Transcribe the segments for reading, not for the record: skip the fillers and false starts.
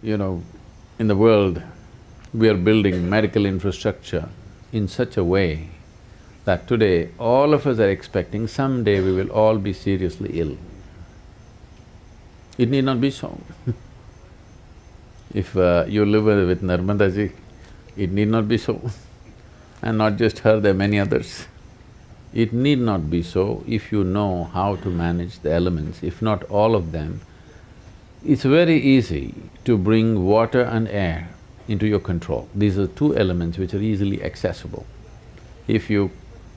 You know, in the world, we are building medical infrastructure in such a way that today all of us are expecting someday we will all be seriously ill. It need not be so. If you live with Narmada ji, it need not be so. And not just her, there are many others. It need not be so if you know how to manage the elements, if not all of them. It's very easy to bring water and air into your control. These are two elements which are easily accessible. If you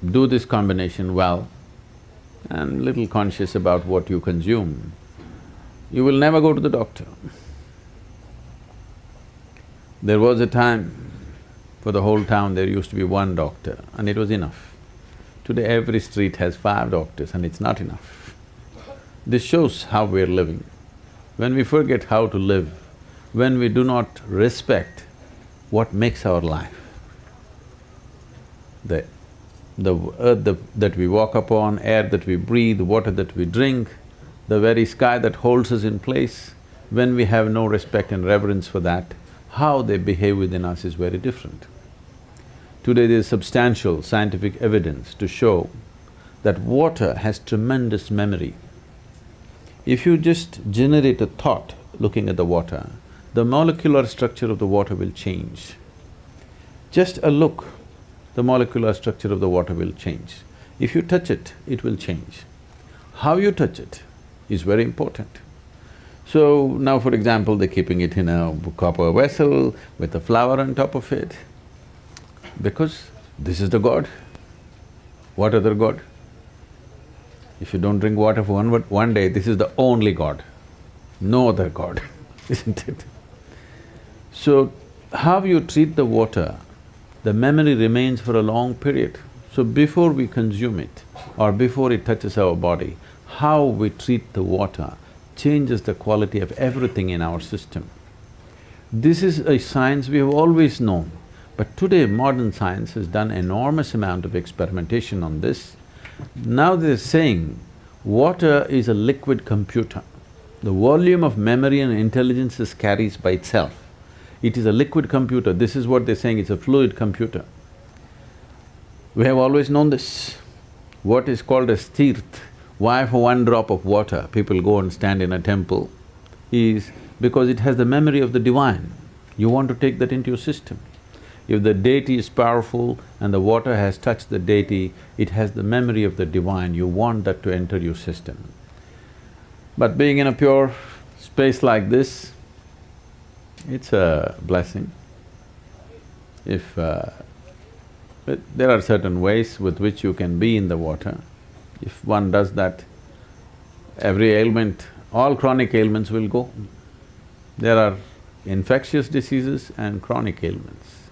do this combination well and little conscious about what you consume, you will never go to the doctor. There was a time, for the whole town there used to be one doctor and it was enough. Today every street has 5 doctors and it's not enough. This shows how we're living. When we forget how to live, when we do not respect what makes our life, the earth that we walk upon, air that we breathe, water that we drink, the very sky that holds us in place, when we have no respect and reverence for that, how they behave within us is very different. Today there is substantial scientific evidence to show that water has tremendous memory. If you just generate a thought looking at the water, the molecular structure of the water will change. Just a look, the molecular structure of the water will change. If you touch it, it will change. How you touch it is very important. So now for example, they're keeping it in a copper vessel with a flower on top of it, because this is the god. What other god? If you don't drink water for one day, this is the only god, no other god, isn't it? So, how you treat the water, the memory remains for a long period. So before we consume it or before it touches our body, how we treat the water changes the quality of everything in our system. This is a science we have always known, but today modern science has done enormous amount of experimentation on this. Now they're saying water is a liquid computer. The volume of memory and intelligence it carries by itself. It is a liquid computer, this is what they're saying, it's a fluid computer. We have always known this. What is called as tirth, why for one drop of water people go and stand in a temple, is because it has the memory of the divine. You want to take that into your system. If the deity is powerful and the water has touched the deity, it has the memory of the divine, you want that to enter your system. But being in a pure space like this, it's a blessing. If… there are certain ways with which you can be in the water. If one does that, every ailment, all chronic ailments will go. There are infectious diseases and chronic ailments.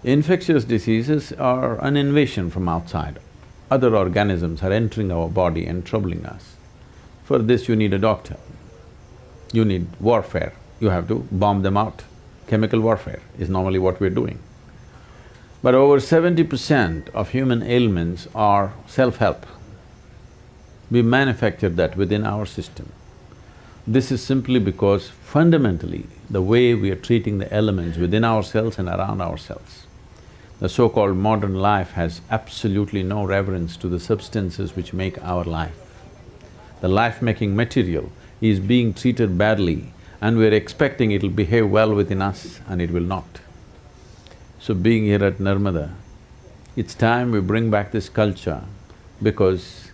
Infectious diseases are an invasion from outside. Other organisms are entering our body and troubling us. For this you need a doctor. You need warfare, you have to bomb them out. Chemical warfare is normally what we're doing. But over 70% of human ailments are self-help. We manufacture that within our system. This is simply because fundamentally, the way we are treating the elements within ourselves and around ourselves. The so-called modern life has absolutely no reverence to the substances which make our life. The life-making material is being treated badly and we're expecting it'll behave well within us and it will not. So being here at Narmada, it's time we bring back this culture because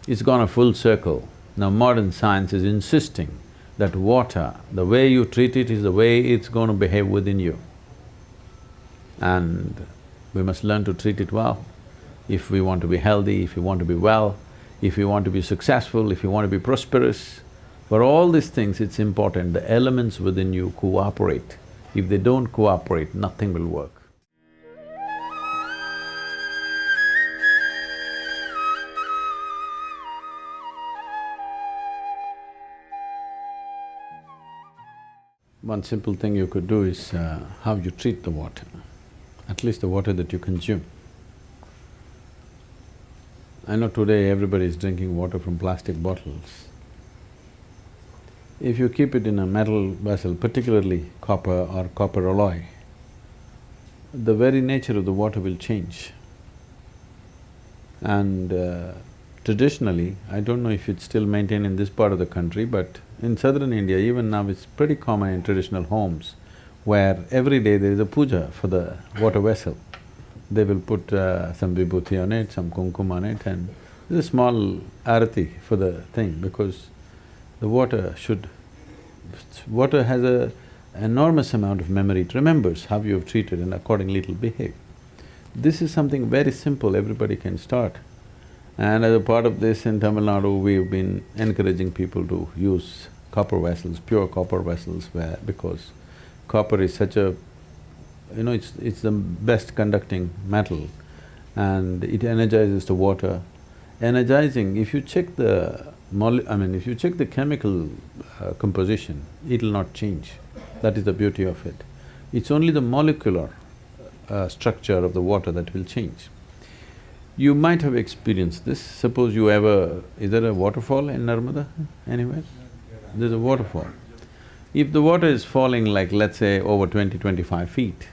it's gone a full circle. Now modern science is insisting that water, the way you treat it is the way it's going to behave within you. And we must learn to treat it well. If we want to be healthy, if we want to be well, if we want to be successful, if we want to be prosperous, for all these things it's important the elements within you cooperate. If they don't cooperate, nothing will work. One simple thing you could do is how you treat the water, at least the water that you consume. I know today everybody is drinking water from plastic bottles. if you keep it in a metal vessel, particularly copper or copper alloy, the very nature of the water will change. And traditionally, I don't know if it's still maintained in this part of the country, but in southern India, even now it's pretty common in traditional homes, where every day there is a puja for the water vessel. They will put some vibhuti on it, some kumkum on it, and there's a small arati for the thing, because the water should… water has a enormous amount of memory. It remembers how you have treated and accordingly it'll behave. This is something very simple, everybody can start. And as a part of this, in Tamil Nadu, we've been encouraging people to use copper vessels, pure copper vessels, because copper is such a… it's the best conducting metal and it energizes the water. Energizing, if you check the if you check the chemical composition, it'll not change. That is the beauty of it. It's only the molecular structure of the water that will change. You might have experienced this. Suppose you ever… is there a waterfall in Narmada anywhere? There's a waterfall. If the water is falling like, let's say, over 20-25 feet,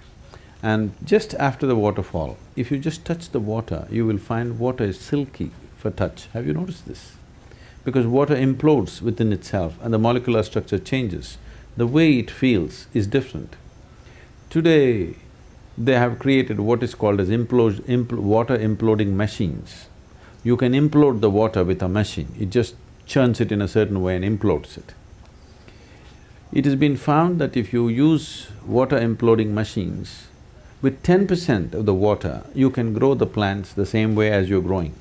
and just after the waterfall, if you just touch the water, you will find water is silky for touch. Have you noticed this? Because water implodes within itself and the molecular structure changes. The way it feels is different. Today, they have created what is called as water imploding machines. You can implode the water with a machine, it just churns it in a certain way and implodes it. It has been found that if you use water imploding machines, with 10% of the water, you can grow the plants the same way as you're growing.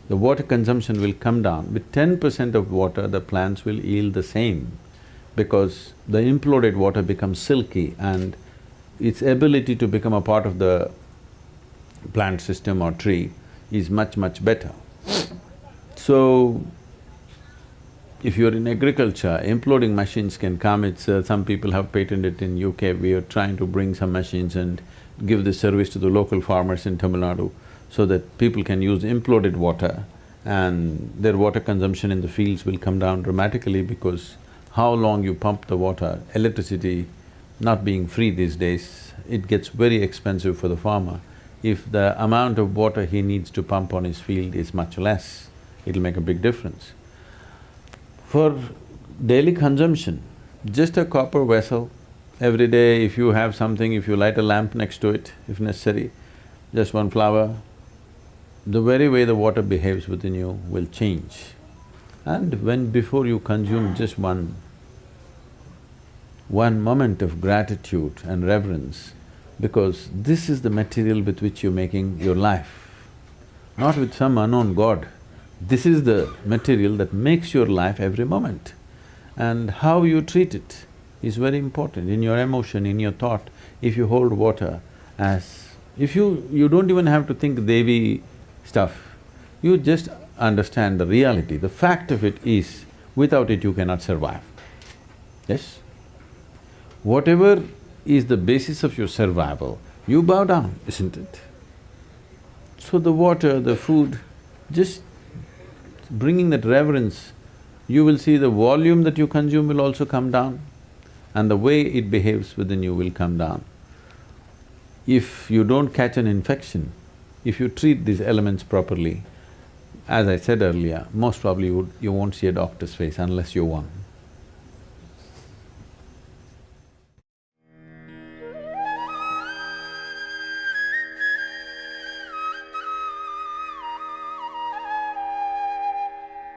The water consumption will come down. With 10% of water, the plants will yield the same, because the imploded water becomes silky and its ability to become a part of the plant system or tree is much better. So, if you're in agriculture, imploding machines can come. Some people have patented it in UK. We are trying to bring some machines and give this service to the local farmers in Tamil Nadu, so that people can use imploded water and their water consumption in the fields will come down dramatically, because how long you pump the water, electricity not being free these days, it gets very expensive for the farmer. If the amount of water he needs to pump on his field is much less, it'll make a big difference. For daily consumption, just a copper vessel, every day if you have something, if you light a lamp next to it, if necessary, just one flower, the very way the water behaves within you will change. And before you consume just one moment of gratitude and reverence, because this is the material with which you're making your life, not with some unknown god. This is the material that makes your life every moment. And how you treat it is very important in your emotion, in your thought. If you hold water as… you don't even have to think Devi stuff, you just understand the reality. The fact of it is, without it you cannot survive. Yes? Whatever is the basis of your survival, you bow down, isn't it? So the water, the food, just bringing that reverence, you will see the volume that you consume will also come down and the way it behaves within you will come down. If you don't catch an infection, if you treat these elements properly, as I said earlier, most probably you won't see a doctor's face unless you're one.